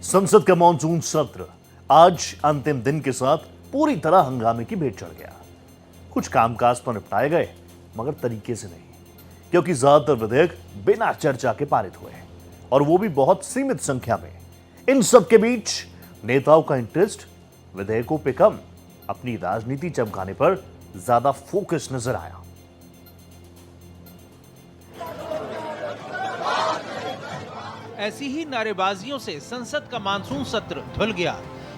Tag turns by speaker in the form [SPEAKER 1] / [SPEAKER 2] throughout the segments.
[SPEAKER 1] संसद का मॉनसून सत्र आज अंतिम दिन के साथ पूरी तरह हंगामे की भेंट चढ़ गया। कुछ कामकाज तो निपटाए गए, मगर तरीके से नहीं, क्योंकि ज्यादातर विधेयक बिना चर्चा के पारित हुए और वो भी बहुत सीमित संख्या में। इन सब के बीच नेताओं का इंटरेस्ट विधेयकों पे कम, अपनी राजनीति चमकाने पर ज्यादा फोकस नजर आया।
[SPEAKER 2] ऐसी ही नारेबाजियों से संसद का मानसून सत्र धुल गया।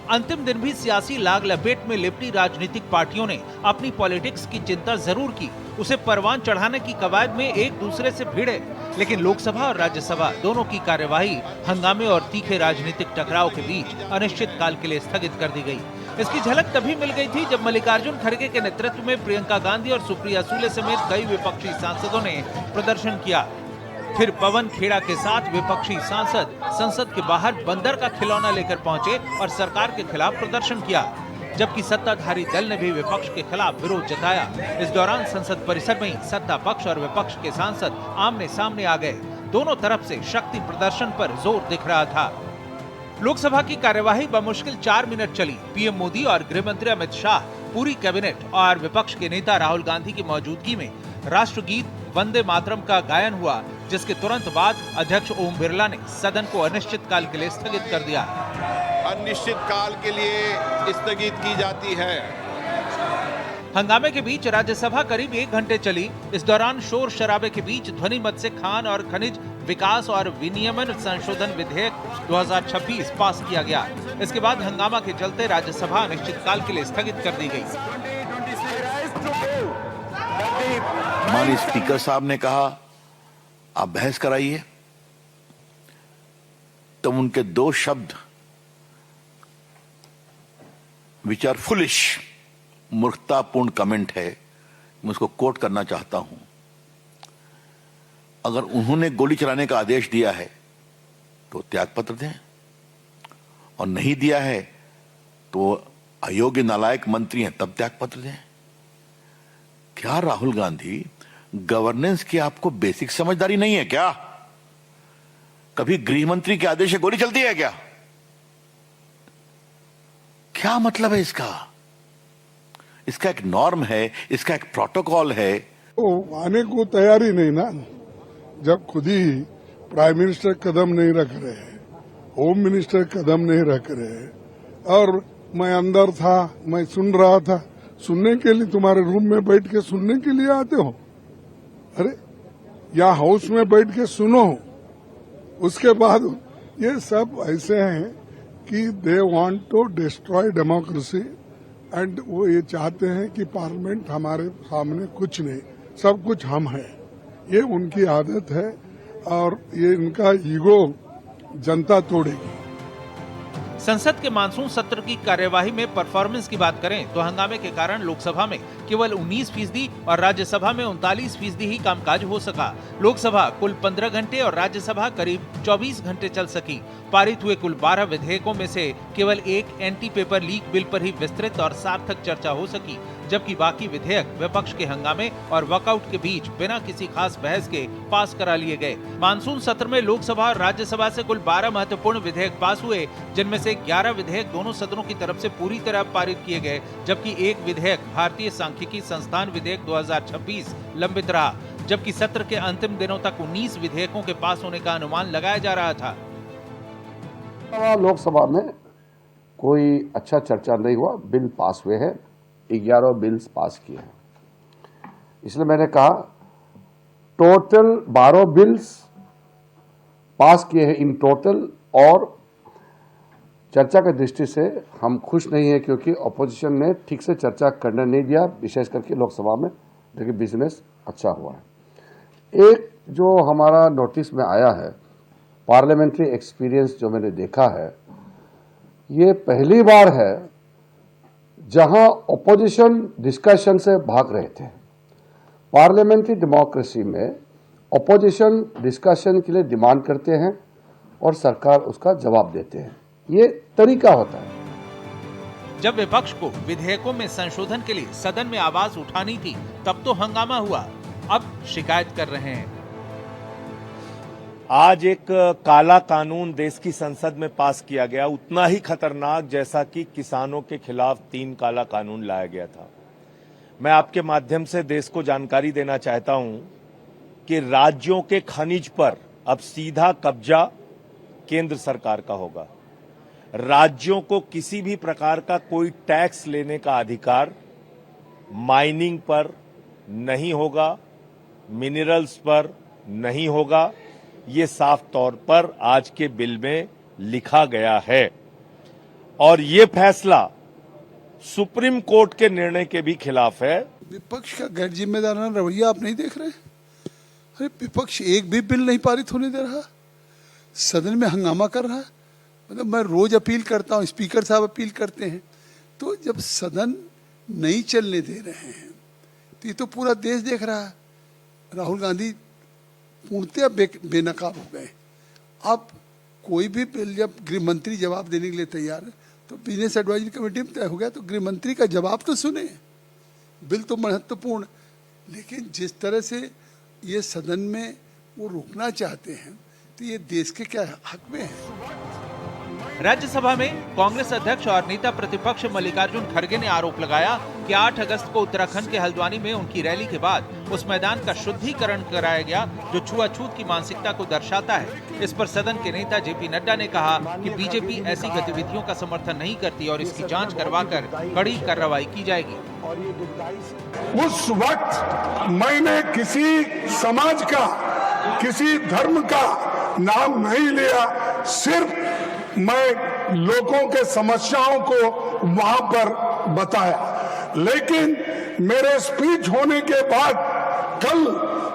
[SPEAKER 2] अंतिम दिन भी सियासी लाग लपेट में लिपटी राजनीतिक पार्टियों ने अपनी पॉलिटिक्स की चिंता जरूर की, उसे परवान चढ़ाने की कवायद में एक दूसरे से भिड़े। लेकिन लोकसभा और राज्यसभा दोनों की कार्यवाही हंगामे और तीखे राजनीतिक टकराव के बीच अनिश्चित काल के लिए स्थगित कर दी गई। इसकी झलक तभी मिल गई थी जब मल्लिकार्जुन खड़गे के नेतृत्व में प्रियंका गांधी और सुप्रिया सुले समेत कई विपक्षी सांसदों ने प्रदर्शन किया। फिर पवन खेड़ा के साथ विपक्षी सांसद संसद के बाहर बंदर का खिलौना लेकर पहुंचे और सरकार के खिलाफ प्रदर्शन किया, जबकि सत्ताधारी दल ने भी विपक्ष के खिलाफ विरोध जताया। इस दौरान संसद परिसर में सत्ता पक्ष और विपक्ष के सांसद आमने सामने आ गए। दोनों तरफ से शक्ति प्रदर्शन पर जोर दिख रहा था। लोकसभा की कार्यवाही बमुश्किल 4 मिनट चली। पीएम मोदी और गृह मंत्री अमित शाह, पूरी कैबिनेट और विपक्ष के नेता राहुल गांधी की मौजूदगी में राष्ट्रगीत वंदे मातरम का गायन हुआ, जिसके तुरंत बाद अध्यक्ष ओम बिरला ने सदन को अनिश्चित काल के लिए स्थगित कर दिया।
[SPEAKER 3] अनिश्चित काल के लिए स्थगित की जाती है।
[SPEAKER 2] हंगामे के बीच राज्यसभा करीब 1 घंटे चली। इस दौरान शोर शराबे के बीच ध्वनि मत से खान और खनिज विकास और विनियमन संशोधन विधेयक 2026 पास किया गया। इसके बाद हंगामा के चलते राज्यसभा अनिश्चितकाल के लिए स्थगित कर दी गई।
[SPEAKER 4] माननीय स्पीकर साहब ने कहा आप बहस कराइए, तो उनके 2 शब्द विच आर फुलिश, मूर्खतापूर्ण कमेंट है, मैं उसको कोट करना चाहता हूं। अगर उन्होंने गोली चलाने का आदेश दिया है तो त्यागपत्र दें, और नहीं दिया है तो अयोग्य नालायक मंत्री हैं तब त्यागपत्र दें। क्या राहुल गांधी, गवर्नेंस की आपको बेसिक समझदारी नहीं है क्या? कभी गृह मंत्री के आदेश से गोली चलती है क्या? क्या मतलब है इसका? इसका एक नॉर्म है, इसका एक प्रोटोकॉल है।
[SPEAKER 5] तो आने को तैयारी नहीं ना, जब खुद ही प्राइम मिनिस्टर कदम नहीं रख रहे, होम मिनिस्टर कदम नहीं रख रहे, और मैं अंदर था, मैं सुन रहा था। सुनने के लिए तुम्हारे रूम में बैठ के सुनने के लिए आते हो? अरे या हाउस में बैठ के सुनो। उसके बाद ये सब ऐसे हैं कि they want to destroy democracy, and वो ये चाहते हैं कि पार्लियामेंट हमारे सामने कुछ नहीं, सब कुछ हम हैं। ये उनकी आदत है और ये इनका ईगो जनता तोड़ेगी।
[SPEAKER 2] संसद के मानसून सत्र की कार्यवाही में परफॉर्मेंस की बात करें तो हंगामे के कारण लोकसभा में केवल 19% और राज्यसभा में 39% ही कामकाज हो सका। लोकसभा कुल 15 घंटे और राज्यसभा करीब 24 घंटे चल सकी। पारित हुए कुल 12 विधेयकों में से केवल एक एंटी पेपर लीक बिल पर ही विस्तृत और सार्थक चर्चा हो सकी, जबकि बाकी विधेयक विपक्ष के हंगामे और वॉकआउट के बीच बिना किसी खास बहस के पास करा लिए गए। मानसून सत्र में लोकसभा और राज्यसभा से कुल 12 महत्वपूर्ण विधेयक पास हुए, जिनमें से 11 विधेयक दोनों सदनों की तरफ से पूरी तरह पारित किए गए, जबकि एक विधेयक भारतीय सांख्यिकी संस्थान विधेयक 2026 लंबित रहा, जबकि सत्र के अंतिम दिनों तक 19 विधेयकों के पास होने का अनुमान लगाया जा रहा था।
[SPEAKER 6] लोकसभा में कोई अच्छा चर्चा नहीं हुआ, बिल पास हुए हैं, 11 बिल्स पास किए हैं। इसलिए मैंने कहा टोटल 12 बिल्स पास किए हैं इन टोटल, और चर्चा की दृष्टि से हम खुश नहीं है क्योंकि अपोजिशन ने ठीक से चर्चा करने नहीं दिया, विशेष करके लोकसभा में, जो कि बिजनेस अच्छा हुआ है। एक जो हमारा नोटिस में आया है, पार्लियामेंट्री एक्सपीरियंस जो मैंने देखा है, ये पहली बार है जहां अपोजिशन डिस्कशन से भाग रहे थे। पार्लियामेंट्री डेमोक्रेसी में अपोजिशन डिस्कशन के लिए डिमांड करते हैं और सरकार उसका जवाब देते हैं, ये तरीका होता है।
[SPEAKER 2] जब विपक्ष को विधेयकों में संशोधन के लिए सदन में आवाज उठानी थी, तब तो हंगामा हुआ, अब शिकायत कर रहे हैं।
[SPEAKER 7] आज एक काला कानून देश की संसद में पास किया गया, उतना ही खतरनाक जैसा कि किसानों के खिलाफ 3 काला कानून लाया गया था। मैं आपके माध्यम से देश को जानकारी देना चाहता हूं कि राज्यों के खनिज पर अब सीधा कब्जा केंद्र सरकार का होगा। राज्यों को किसी भी प्रकार का कोई टैक्स लेने का अधिकार माइनिंग पर नहीं होगा, मिनरल्स पर नहीं होगा। ये साफ तौर पर आज के बिल में लिखा गया है और ये फैसला सुप्रीम कोर्ट के निर्णय के भी खिलाफ है।
[SPEAKER 8] विपक्ष का गैर जिम्मेदाराना रवैया आप नहीं देख रहे? अरे विपक्ष एक भी बिल नहीं पारित होने दे रहा, सदन में हंगामा कर रहा। मतलब मैं रोज अपील करता हूँ, स्पीकर साहब अपील करते हैं, तो जब सदन नहीं चलने दे रहे हैं तो ये तो पूरा देश देख रहा है। राहुल गांधी पूर्णतः बेनकाब हो गए। अब कोई भी बिल जब गृह मंत्री जवाब देने के लिए तैयार है तो बिजनेस एडवाइजरी कमेटी में तय हो गया, तो गृह मंत्री का जवाब तो सुने। बिल तो महत्वपूर्ण, लेकिन जिस तरह से ये सदन में वो रोकना चाहते हैं तो ये देश के क्या हक में है?
[SPEAKER 2] राज्यसभा में कांग्रेस अध्यक्ष और नेता प्रतिपक्ष मल्लिकार्जुन खड़गे ने आरोप लगाया कि 8 अगस्त को उत्तराखंड के हल्द्वानी में उनकी रैली के बाद उस मैदान का शुद्धिकरण कराया गया जो छुआछूत की मानसिकता को दर्शाता है। इस पर सदन के नेता जेपी नड्डा ने कहा कि बीजेपी ऐसी गतिविधियों का समर्थन नहीं करती और इसकी जांच करवाकर कड़ी कार्रवाई की जाएगी।
[SPEAKER 5] उस वक्त मैंने किसी समाज का, किसी धर्म का नाम नहीं लिया, सिर्फ मैं लोगों के समस्याओं को वहां पर बताया। लेकिन मेरे स्पीच होने के बाद कल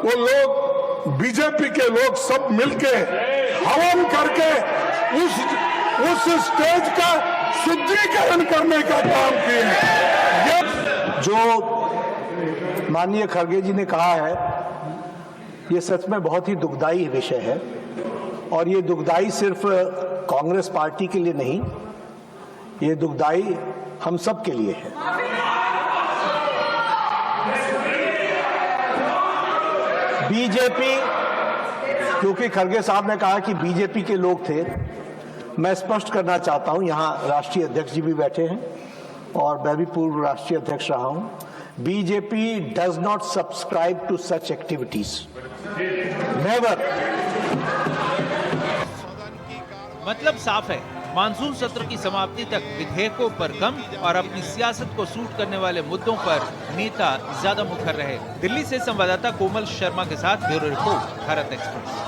[SPEAKER 5] वो लोग, बीजेपी के लोग सब मिलके हवन करके उस स्टेज का शुद्धिकरण करने का काम किए।
[SPEAKER 9] जो माननीय खड़गे जी ने कहा है, ये सच में बहुत ही दुखदाई विषय है और ये दुखदाई सिर्फ कांग्रेस पार्टी के लिए नहीं, ये दुखदाई हम सब के लिए है। बीजेपी, क्योंकि खड़गे साहब ने कहा कि बीजेपी के लोग थे, मैं स्पष्ट करना चाहता हूं, यहां राष्ट्रीय अध्यक्ष जी भी बैठे हैं और मैं भी पूर्व राष्ट्रीय अध्यक्ष रहा हूं। BJP does not subscribe to such activities, never.
[SPEAKER 2] मतलब साफ है, मानसून सत्र की समाप्ति तक विधेयकों पर कम और अपनी सियासत को सूट करने वाले मुद्दों पर नेता ज्यादा मुखर रहे। दिल्ली से संवाददाता कोमल शर्मा के साथ ब्यूरो रिपोर्ट, भारत एक्सप्रेस।